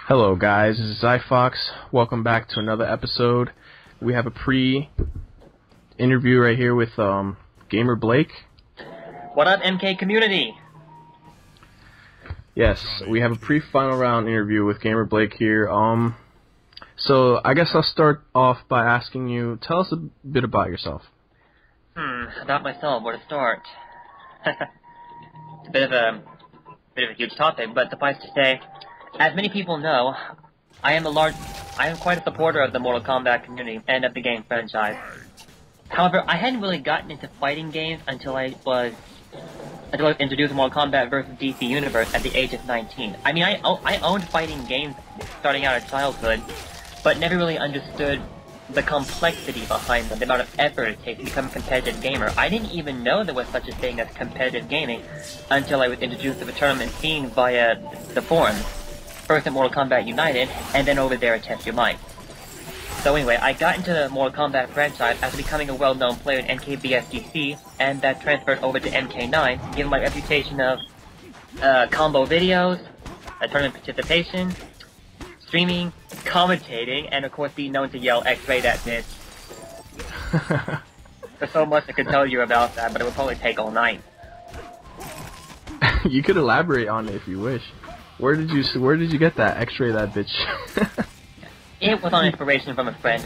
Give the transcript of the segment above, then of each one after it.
Hello guys, this is Zyphox. Welcome back to another episode. We have a pre-interview right here with Gamer Blake. What up, MK community? Yes, we have a pre-final round interview with Gamer Blake here. So I guess I'll start off by asking you, tell us a bit about yourself. About myself, where to start? It's a bit of a huge topic, but suffice to say, as many people know, I am quite a supporter of the Mortal Kombat community and of the game franchise. However, I hadn't really gotten into fighting games until I was introduced to Mortal Kombat vs. DC Universe at the age of 19. I mean, I owned fighting games starting out in childhood, but never really understood the complexity behind them, the amount of effort it takes to become a competitive gamer. I didn't even know there was such a thing as competitive gaming until I was introduced to the tournament scene via the forums. First at Mortal Kombat United, and then over there at Test Your Might. So anyway, I got into the Mortal Kombat franchise after becoming a well-known player in NKBSDC, and that transferred over to MK9, given my reputation of combo videos, tournament participation, streaming, commentating, and of course being known to yell X-ray that bitch. There's so much I could tell you about that, but it would probably take all night. You could elaborate on it if you wish. Where did you get that X-ray that bitch? It was on inspiration from a friend.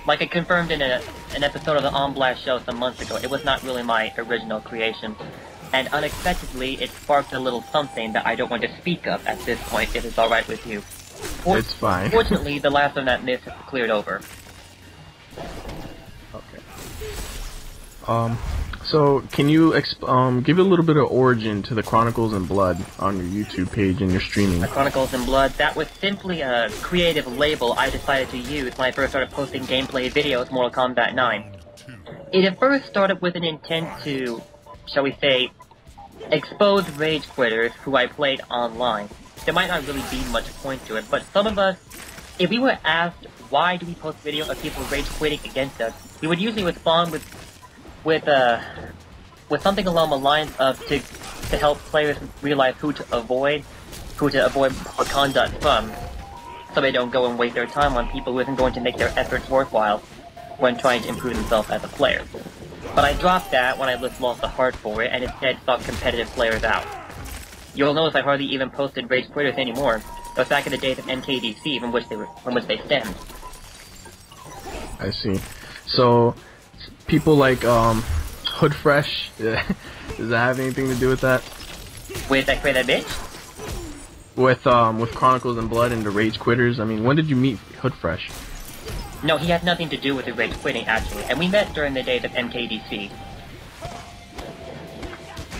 Like I confirmed in an episode of the On Blast show some months ago, it was not really my original creation. And unexpectedly, it sparked a little something that I don't want to speak of at this point, if it's alright with you. It's fine. Fortunately, the last of that myth has cleared over. Okay. So, can you give a little bit of origin to the Chronicles in Blood on your YouTube page and your streaming? The Chronicles in Blood, that was simply a creative label I decided to use when I first started posting gameplay videos Mortal Kombat 9. It at first started with an intent to, shall we say, expose rage quitters who I played online. There might not really be much point to it, but some of us, if we were asked why do we post videos of people rage quitting against us, we would usually respond with something along the lines of to help players realize who to avoid poor conduct from, so they don't go and waste their time on people who isn't going to make their efforts worthwhile when trying to improve themselves as a player. But I dropped that when I just lost the heart for it, and instead sought competitive players out. You'll notice I hardly even posted rage quitters anymore. It was back in the days of NKDC from which they stemmed. I see. So, people like Hood Fresh, does that have anything to do with that? With X-Ray that bitch? With Chronicles in Blood and the Rage Quitters? I mean, when did you meet Hood Fresh? No, he has nothing to do with the rage quitting, actually, and we met during the days of MKDC.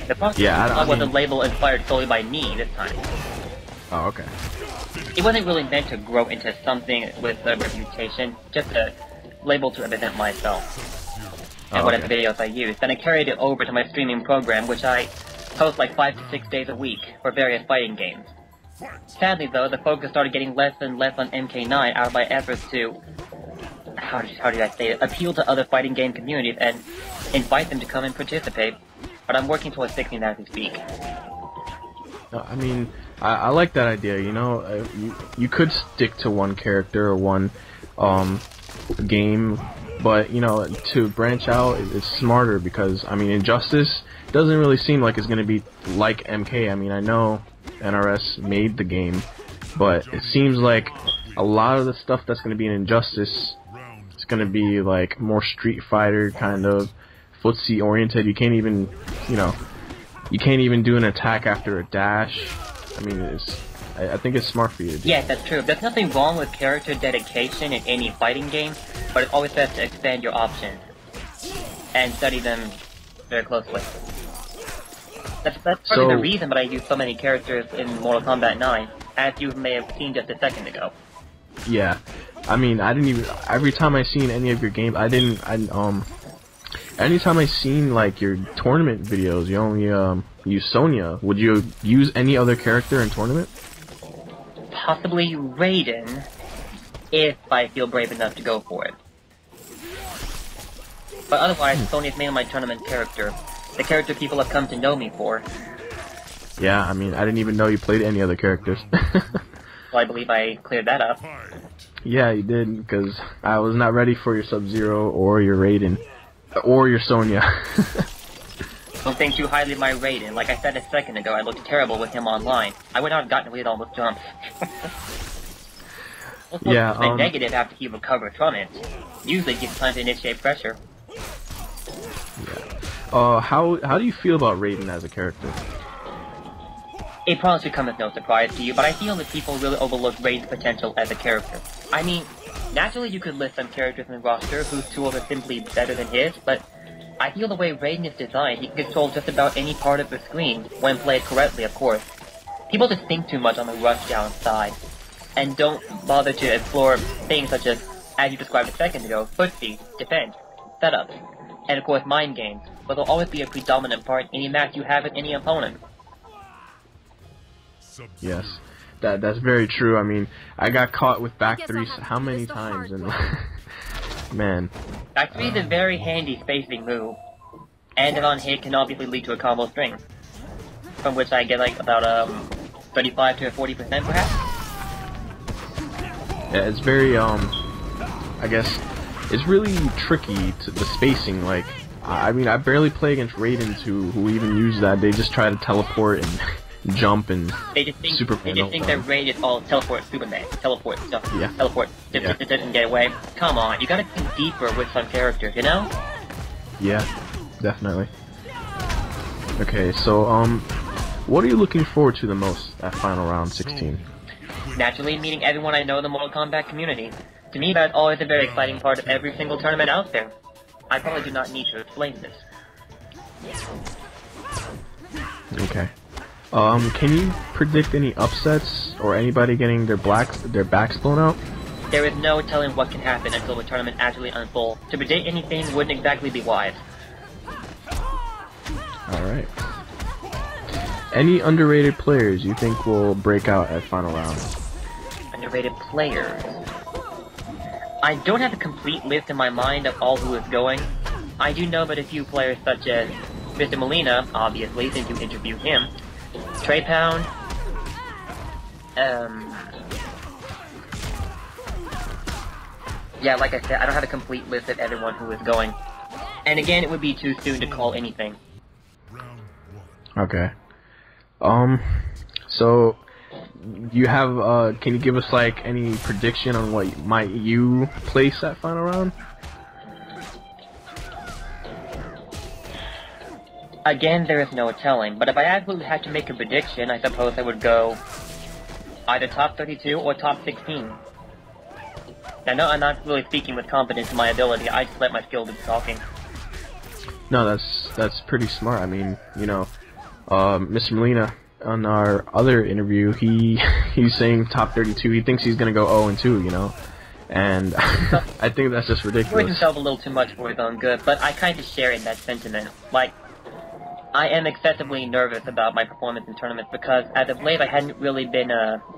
The process was a label inspired solely by me this time. Oh, okay. It wasn't really meant to grow into something with a reputation, just a label to represent myself. And whatever videos I used. Then I carried it over to my streaming program, which I post like 5 to 6 days a week for various fighting games. Sadly though, the focus started getting less and less on MK9 out of my efforts to, how did I say it, appeal to other fighting game communities and invite them to come and participate. But I'm working towards fixing that as we speak. I mean, I like that idea, you know, you could stick to one character or one game, but, you know, to branch out, it's smarter because, I mean, Injustice doesn't really seem like it's going to be like MK. I mean, I know NRS made the game, but it seems like a lot of the stuff that's going to be in Injustice is going to be, like, more Street Fighter kind of footsie oriented. You can't even, you know, you can't even do an attack after a dash. I mean, I think it's smart for you. Yes, that's true. There's nothing wrong with character dedication in any fighting game, but it's always best to expand your options and study them very closely. That's partly the reason that I use so many characters in Mortal Kombat 9, as you may have seen just a second ago. Yeah, I mean, I didn't even. Every time I seen any of your games, anytime I seen like your tournament videos, you only use Sonya. Would you use any other character in tournament? Possibly Raiden, if I feel brave enough to go for it. But otherwise, Sonya's mainly my tournament character. The character people have come to know me for. Yeah, I mean, I didn't even know you played any other characters. So I believe I cleared that up. Yeah, you did, because I was not ready for your Sub-Zero or your Raiden. Or your Sonya. Don't think too highly of my Raiden. Like I said a second ago, I looked terrible with him online. I would not have gotten away with all those jumps. Yeah, been negative after he recovers from it. Usually gives time to initiate pressure. Yeah. How do you feel about Raiden as a character? It probably should come as no surprise to you, but I feel that people really overlook Raiden's potential as a character. I mean, naturally you could list some characters in the roster whose tools are simply better than his, but I feel the way Raiden is designed, he can control just about any part of the screen, when played correctly, of course. People just think too much on the rushdown side, and don't bother to explore things such as you described a second ago, footsie, defense, setups, and of course mind games, but they'll always be a predominant part in any match you have with any opponent. Yes, that's very true. I mean, I got caught with back threes how many times, and man. Back three is a very handy spacing move, and if on hit can obviously lead to a combo string, from which I get like about 35 to 40% perhaps. Yeah, it's very I guess it's really tricky to the spacing. Like, I mean, I barely play against Raidens who even use that. They just try to teleport and jump and they just think that Raid is all teleport Superman, teleport stuff, teleport, and get away. Come on, you gotta think deeper with some characters, you know? Yeah, definitely. Okay, so what are you looking forward to the most at Final Round 16? Naturally, meeting everyone I know in the Mortal Kombat community. To me, that's always a very exciting part of every single tournament out there. I probably do not need to explain this. Okay. Can you predict any upsets or anybody getting their backs blown out? There is no telling what can happen until the tournament actually unfolds. To predict anything wouldn't exactly be wise. Alright. Any underrated players you think will break out at Final Round? Underrated players? I don't have a complete list in my mind of all who is going. I do know but a few players such as Mr. Molina, obviously, since you interviewed him. Trey Pound, yeah, like I said, I don't have a complete list of everyone who is going. And again, it would be too soon to call anything. Okay. So, you have, can you give us, like, any prediction on what might you place at Final Round? Again, there is no telling, but if I absolutely had to make a prediction, I suppose I would go either top 32 or top 16. Now, no, I'm not really speaking with confidence in my ability, I just let my skill do the talking. No, that's pretty smart. I mean, you know, Mr. Molina, on our other interview, he's saying top 32, he thinks he's gonna go 0-2, you know? And I think that's just ridiculous. He worked himself a little too much for his own good, but I kind of share in that sentiment. Like, I am excessively nervous about my performance in tournaments because, as of late, I hadn't really been,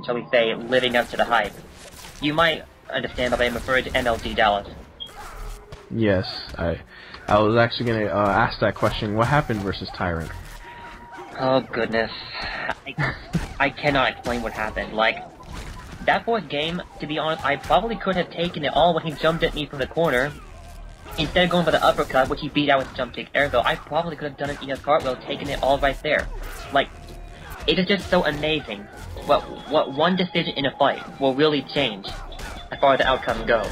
shall we say, living up to the hype. You might understand that I am referring to MLG Dallas. Yes, I was actually gonna ask that question. What happened versus Tyrant? Oh goodness, I cannot explain what happened. Like, that fourth game, to be honest, I probably could have taken it all when he jumped at me from the corner. Instead of going for the uppercut, which he beat out with jump kick air, though, I probably could have done an ES cartwheel, taken it all right there. Like, it is just so amazing what one decision in a fight will really change as far as the outcome goes.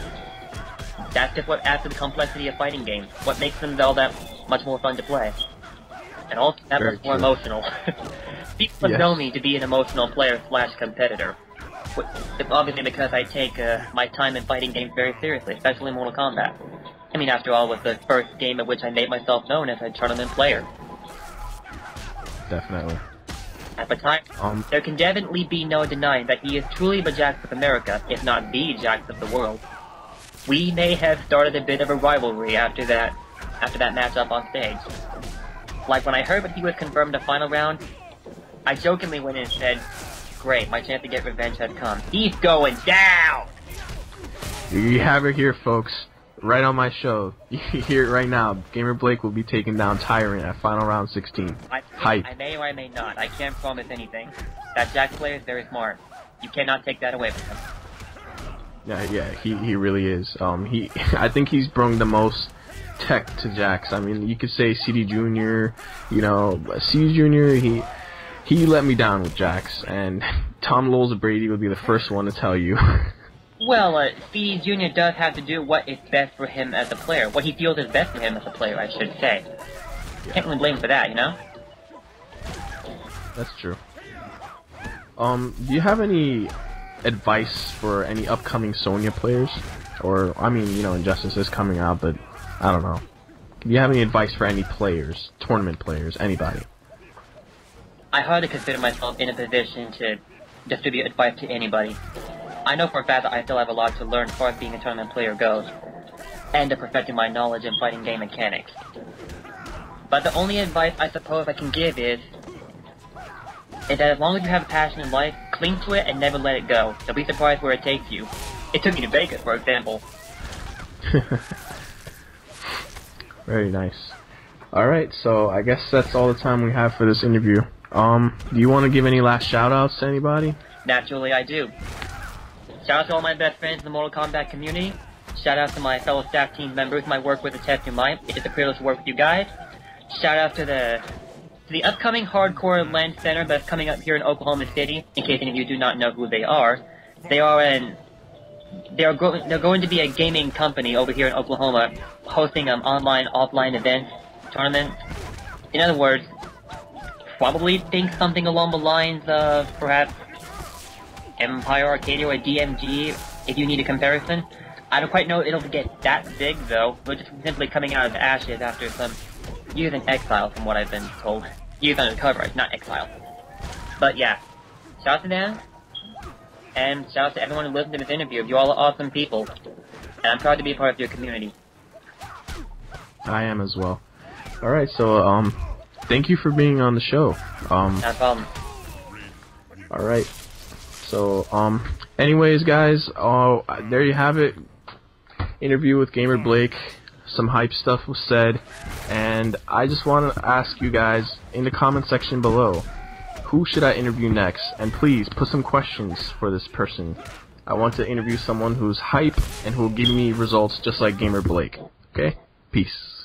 That's just what adds to the complexity of fighting games, what makes them all that much more fun to play. And also that much more emotional. People know me to be an emotional player / competitor. Obviously because I take my time in fighting games very seriously, especially Mortal Kombat. I mean, after all, it was the first game in which I made myself known as a tournament player. Definitely. At the time, there can definitely be no denying that he is truly the Jax of America, if not the Jax of the world. We may have started a bit of a rivalry after that matchup on stage. Like, when I heard that he was confirmed to Final Round, I jokingly went in and said, great, my chance to get revenge has come. He's going down! You have it here, folks. Right on my show. You hear it right now. Gamer Blake will be taking down Tyrant at Final Round 16. Hype. I may or I may not. I can't promise anything. That Jax player is very smart. You cannot take that away from him. Yeah, he really is. I think he's brought the most tech to Jax. I mean, you could say CD Jr. You know, CD Jr. He let me down with Jax, and Tom Lowell Brady would be the first one to tell you. Well, CD Jr. does have to do what is best for him as a player. What he feels is best for him as a player, I should say. Yeah. Can't really blame him for that, you know? That's true. Do you have any advice for any upcoming Sonya players? Or, I mean, you know, Injustice is coming out, but I don't know. Do you have any advice for any players, tournament players, anybody? I hardly consider myself in a position to distribute advice to anybody. I know for a fact that I still have a lot to learn as far as being a tournament player goes, and to perfecting my knowledge in fighting game mechanics. But the only advice I suppose I can give is that as long as you have a passion in life, cling to it and never let it go. You'll be surprised where it takes you. It took me to Vegas, for example. Very nice. Alright, so I guess that's all the time we have for this interview. Do you want to give any last shout-outs to anybody? Naturally, I do. Shout out to all my best friends in the Mortal Kombat community. Shout out to my fellow staff team members whom I work with at Test Your Mind. It is a privilege to work with you guys. Shout out to the upcoming Hardcore LAN Center that's coming up here in Oklahoma City. In case any of you do not know who they are, they're going to be a gaming company over here in Oklahoma, hosting online, offline events, tournaments. In other words, probably think something along the lines of perhaps Empire Arcadia or DMG, if you need a comparison. I don't quite know if it'll get that big, though. We're just simply coming out of the ashes after some years in exile, from what I've been told. Years undercover, not exile. But yeah, shout out to them, and shout out to everyone who listened to this interview. You all are awesome people, and I'm proud to be a part of your community. I am as well. Alright, so, thank you for being on the show. No problem. Alright. So, anyways, guys, there you have it. Interview with Gamer Blake. Some hype stuff was said. And I just want to ask you guys in the comment section below, who should I interview next? And please, put some questions for this person. I want to interview someone who's hype and who will give me results just like Gamer Blake. Okay? Peace.